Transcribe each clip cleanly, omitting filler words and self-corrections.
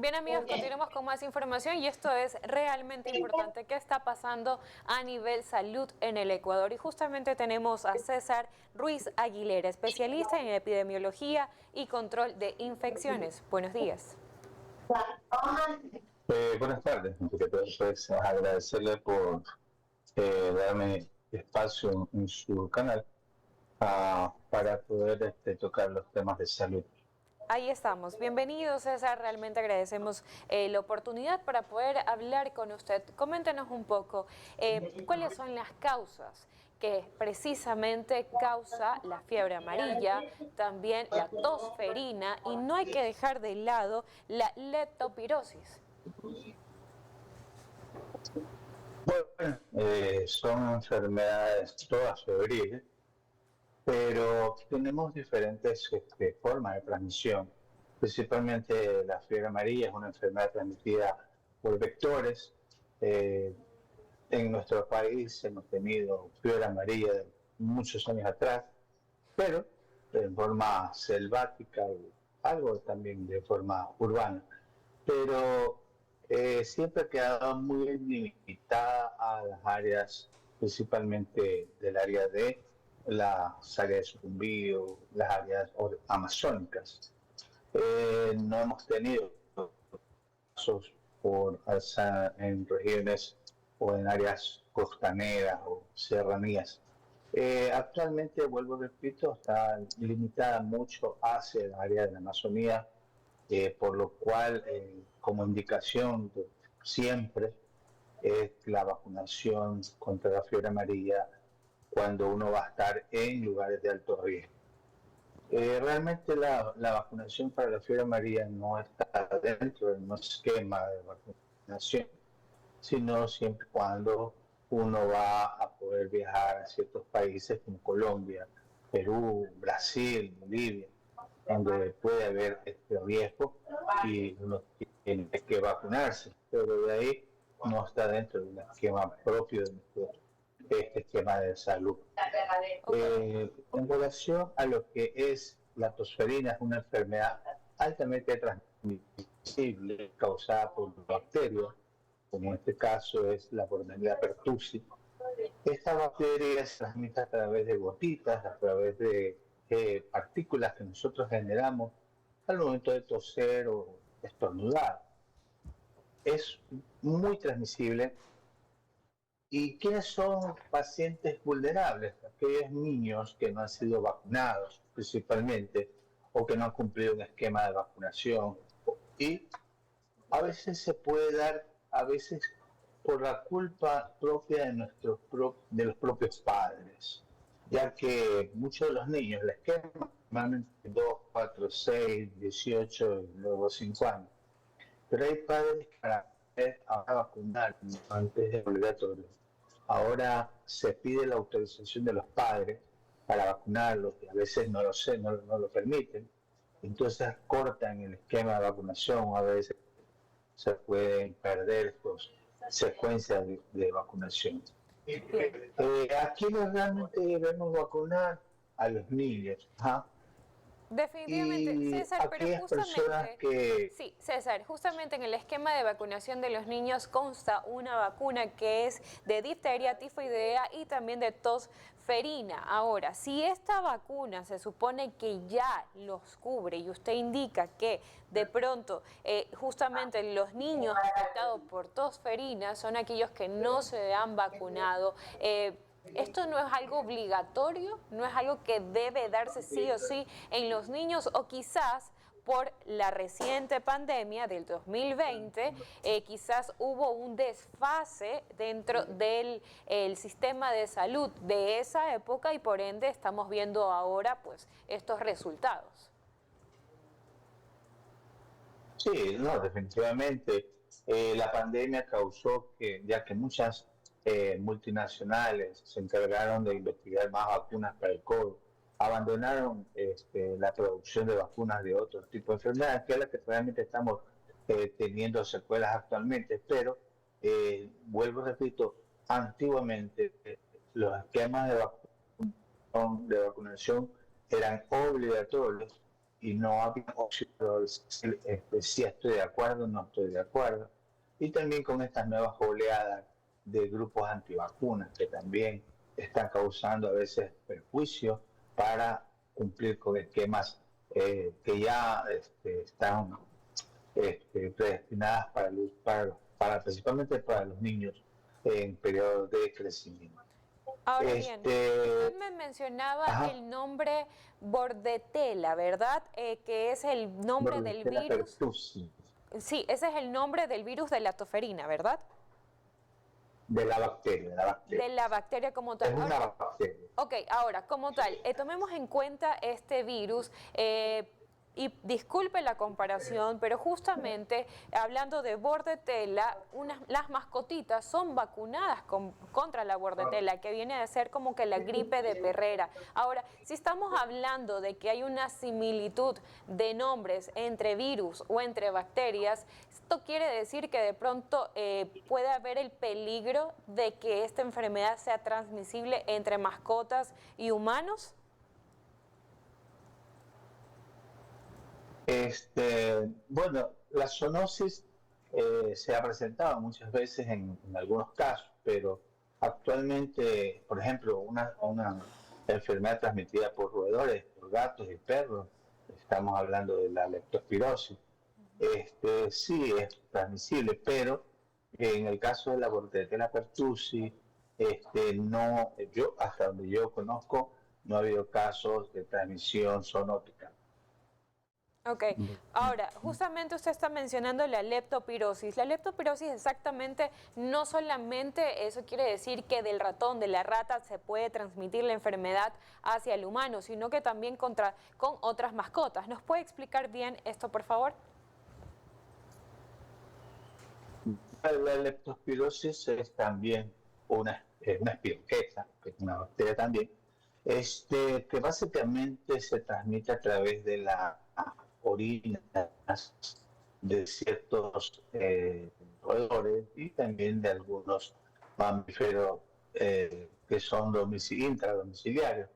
Bien amigos, continuamos con más información y esto es realmente importante. ¿Qué está pasando a nivel salud en el Ecuador? Y justamente tenemos a César Ruiz Aguilera, especialista en epidemiología y control de infecciones. Buenos días. Buenas tardes, pues, agradecerle por darme espacio en su canal para poder tocar los temas de salud. Ahí estamos. Bienvenido, César. Realmente agradecemos la oportunidad para poder hablar con usted. Coméntenos un poco cuáles son las causas que precisamente causa la fiebre amarilla, también la tosferina y no hay que dejar de lado la leptospirosis. Bueno, son enfermedades todas febriles, pero tenemos diferentes formas de transmisión. Principalmente la fiebre amarilla es una enfermedad transmitida por vectores. Eh, en nuestro país hemos tenido fiebre amarilla de muchos años atrás, pero en forma selvática y algo también de forma urbana. Pero siempre ha quedado muy limitada a las áreas, principalmente del área de las áreas de Sucumbío, las áreas amazónicas. No hemos tenido casos en regiones o en áreas costaneras o serranías. Actualmente, vuelvo repito, está limitada mucho hacia el área de la Amazonía, por lo cual, como indicación siempre, es la vacunación contra la fiebre amarilla cuando uno va a estar en lugares de alto riesgo. Realmente la vacunación para la fiebre amarilla no está dentro de un esquema de vacunación, sino siempre cuando uno va a poder viajar a ciertos países como Colombia, Perú, Brasil, Bolivia, donde puede haber este riesgo y uno tiene que vacunarse, pero de ahí no está dentro de un esquema propio de nuestro esquema de salud. En relación a lo que es la tosferina, es una enfermedad altamente transmisible causada por bacterias, como en este caso es la Borrelia pertussis. Esta bacteria se transmite a través de gotitas, a través de partículas que nosotros generamos al momento de toser o estornudar. Es muy transmisible. ¿Y quiénes son pacientes vulnerables? Aquellos niños que no han sido vacunados principalmente o que no han cumplido un esquema de vacunación. Y a veces se puede dar, a veces por la culpa propia de los propios padres, ya que muchos de los niños, el esquema normalmente 2, 4, 6, 18 y luego 5 años, pero hay padres que para vacunar antes de obligatorio. Ahora se pide la autorización de los padres para vacunarlos y a veces no lo sé, no lo permiten. Entonces cortan el esquema de vacunación, a veces se pueden perder estas secuencias de vacunación. Bien. ¿A quiénes realmente debemos vacunar? A los niños. ¿Ah? Definitivamente, Y César, pero aquellas personas justamente, que... sí, César, justamente en el esquema de vacunación de los niños consta una vacuna que es de difteria, tifoidea y también de tosferina. Ahora, si esta vacuna se supone que ya los cubre y usted indica que de pronto justamente los niños afectados por tosferina son aquellos que no se han vacunado, ¿esto no es algo obligatorio? ¿No es algo que debe darse sí o sí en los niños? O quizás por la reciente pandemia del 2020, quizás hubo un desfase dentro del el sistema de salud de esa época y por ende estamos viendo ahora pues estos resultados. Sí, no, definitivamente. La pandemia causó que, ya que muchas multinacionales se encargaron de investigar más vacunas para el COVID, abandonaron la producción de vacunas de otros tipos de enfermedades, que es la que realmente estamos teniendo secuelas actualmente. Pero, vuelvo, repito, antiguamente los esquemas de vacunación eran obligatorios y no había opción de decir, si estoy de acuerdo o no estoy de acuerdo. Y también con estas nuevas oleadas de grupos antivacunas que también están causando a veces perjuicios para cumplir con esquemas que ya están predestinadas principalmente para los niños en periodo de crecimiento. Ahora bien, usted me mencionaba Ajá, el nombre Bordetella, ¿verdad? Que es el nombre del Bordetella virus. pertussis, Sí, ese es el nombre del virus de la toferina, ¿verdad? de la bacteria, de la De bacteria. la bacteria como tal. Es Ahora, una bacteria. ok, ahora, como tal, tomemos en cuenta este virus. Y disculpe la comparación, pero justamente hablando de bordetela, las mascotitas son vacunadas contra la bordetela, que viene a ser como que la gripe de perrera. Ahora, si estamos hablando de que hay una similitud de nombres entre virus o entre bacterias, esto quiere decir que de pronto puede haber el peligro de que esta enfermedad sea transmisible entre mascotas y humanos. Bueno, la zoonosis se ha presentado muchas veces en algunos casos, pero actualmente, por ejemplo, una enfermedad transmitida por roedores, por gatos y perros, estamos hablando de la leptospirosis, sí es transmisible, pero en el caso de la Bordetella pertussis, no, yo hasta donde yo conozco, no ha habido casos de transmisión zoonótica. Ok, ahora, justamente usted está mencionando la leptospirosis. La leptospirosis exactamente no solamente eso quiere decir que del ratón, de la rata, se puede transmitir la enfermedad hacia el humano, sino que también con otras mascotas. ¿Nos puede explicar bien esto, por favor? La leptospirosis es también una espiroqueta, que es una bacteria también, que básicamente se transmite a través de las orinas de ciertos roedores y también de algunos mamíferos que son intradomiciliarios,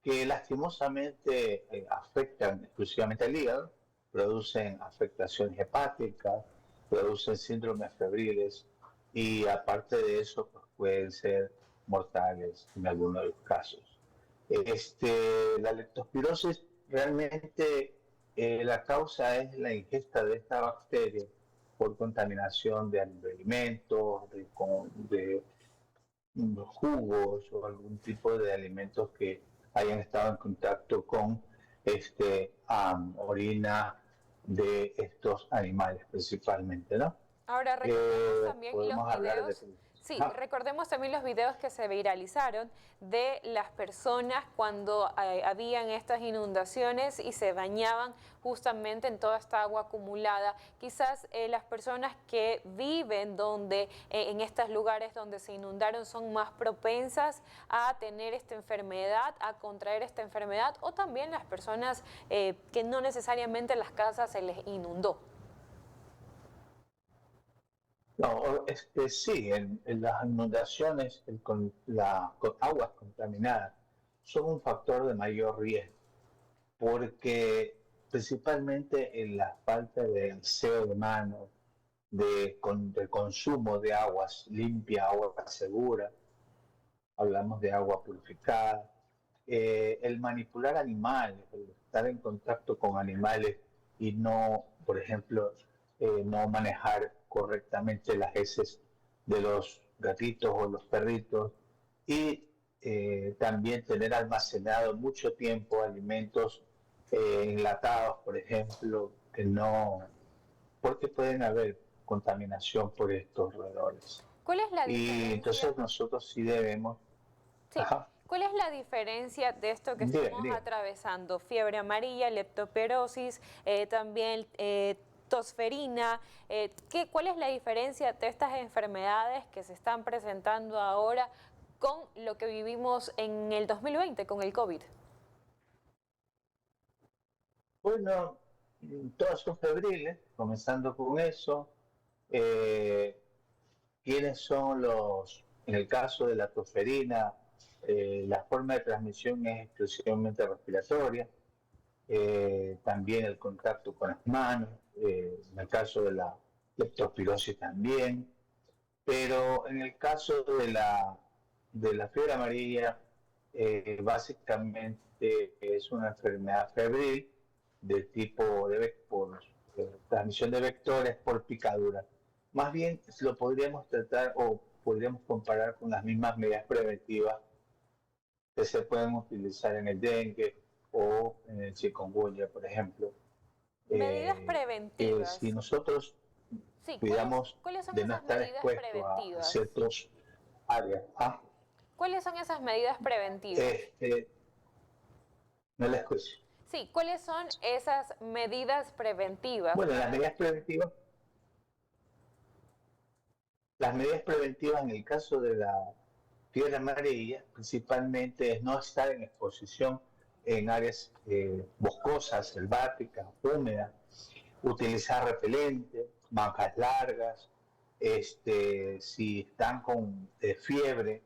que lastimosamente afectan exclusivamente al hígado, producen afectaciones hepáticas, producen síndromes febriles y aparte de eso pues, pueden ser mortales en algunos de los casos. La leptospirosis realmente la causa es la ingesta de esta bacteria por contaminación de alimentos, de jugos o algún tipo de alimentos que hayan estado en contacto con orina de estos animales principalmente, ¿no? Ahora, recordemos también los Podemos hablar de... videos, sí, Ah, recordemos también los videos que se viralizaron de las personas cuando habían estas inundaciones y se bañaban justamente en toda esta agua acumulada. Quizás las personas que viven en estos lugares donde se inundaron son más propensas a tener esta enfermedad, a contraer esta enfermedad, o también las personas que no necesariamente las casas se les inundó. no, sí, en las inundaciones con aguas contaminadas son un factor de mayor riesgo porque principalmente en la falta de aseo de manos, de consumo de aguas limpias, agua segura, hablamos de agua purificada, el manipular animales, el estar en contacto con animales y no, por ejemplo, no manejar correctamente las heces de los gatitos o los perritos y también tener almacenado mucho tiempo alimentos enlatados, por ejemplo, que no, porque pueden haber contaminación por estos roedores. ¿Cuál es la Y diferencia? entonces nosotros sí debemos, Sí. ajá, ¿Cuál es la diferencia de esto que bien, estamos bien. atravesando? Fiebre amarilla, leptospirosis, también tosferina. ¿Cuál es la diferencia de estas enfermedades que se están presentando ahora con lo que vivimos en el 2020, con el COVID? Bueno, todas son febriles, comenzando con eso. Eh, ¿Quiénes son en el caso de la tosferina, la forma de transmisión es exclusivamente respiratoria, también el contacto con las manos, en el caso de la leptospirosis también, pero en el caso de la fiebre amarilla, básicamente es una enfermedad febril de tipo por transmisión de vectores por picadura. Más bien lo podríamos tratar o podríamos comparar con las mismas medidas preventivas que se pueden utilizar en el dengue o en el chikungunya, por ejemplo. Medidas Si preventivas. nosotros Sí, cuidamos ¿cuáles son de no esas estar medidas expuesto a preventivas? ciertos áreas. ¿Cuáles son esas medidas preventivas? Este, no la escucho. Sí, ¿cuáles son esas medidas preventivas Bueno, para... las medidas preventivas en el caso de la fiebre amarilla principalmente es no estar en exposición en áreas boscosas, selváticas, húmedas, utilizar repelente, mangas largas, si están con fiebre,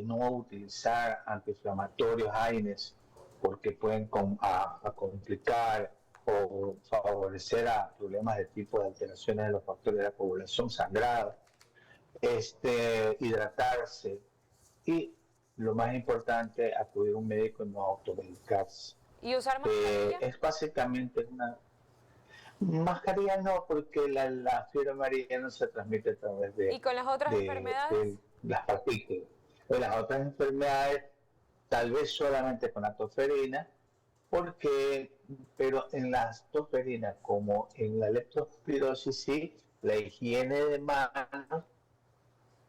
no utilizar antiinflamatorios AINES porque pueden a complicar o favorecer a problemas de tipo de alteraciones de los factores de la coagulación sangrada, hidratarse y lo más importante, acudir a un médico y no automedicarse. ¿Y usar mascarilla? Es básicamente una mascarilla no, porque la fiebre amarilla no se transmite a través ¿Y con las otras de enfermedades? las partículas. O las otras enfermedades, tal vez solamente con la tosferina, porque, pero en la tosferina, como en la leptospirosis, sí, la higiene de manos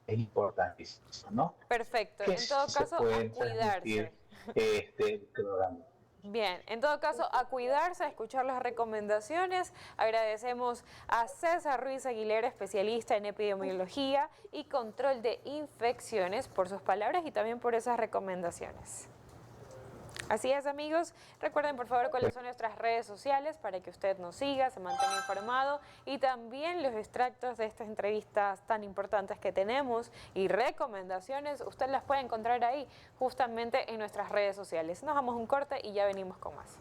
es importantísimo, ¿no? Perfecto. Que En todo se caso, a pueden cuidarse. transmitir el programa. Bien, en todo caso, a cuidarse, a escuchar las recomendaciones. Agradecemos a César Ruiz Aguilera, especialista en epidemiología y control de infecciones, por sus palabras y también por esas recomendaciones. Así es, amigos. Recuerden, por favor, cuáles son nuestras redes sociales para que usted nos siga, se mantenga informado y también los extractos de estas entrevistas tan importantes que tenemos y recomendaciones, usted las puede encontrar ahí justamente en nuestras redes sociales. Nos damos un corte y ya venimos con más.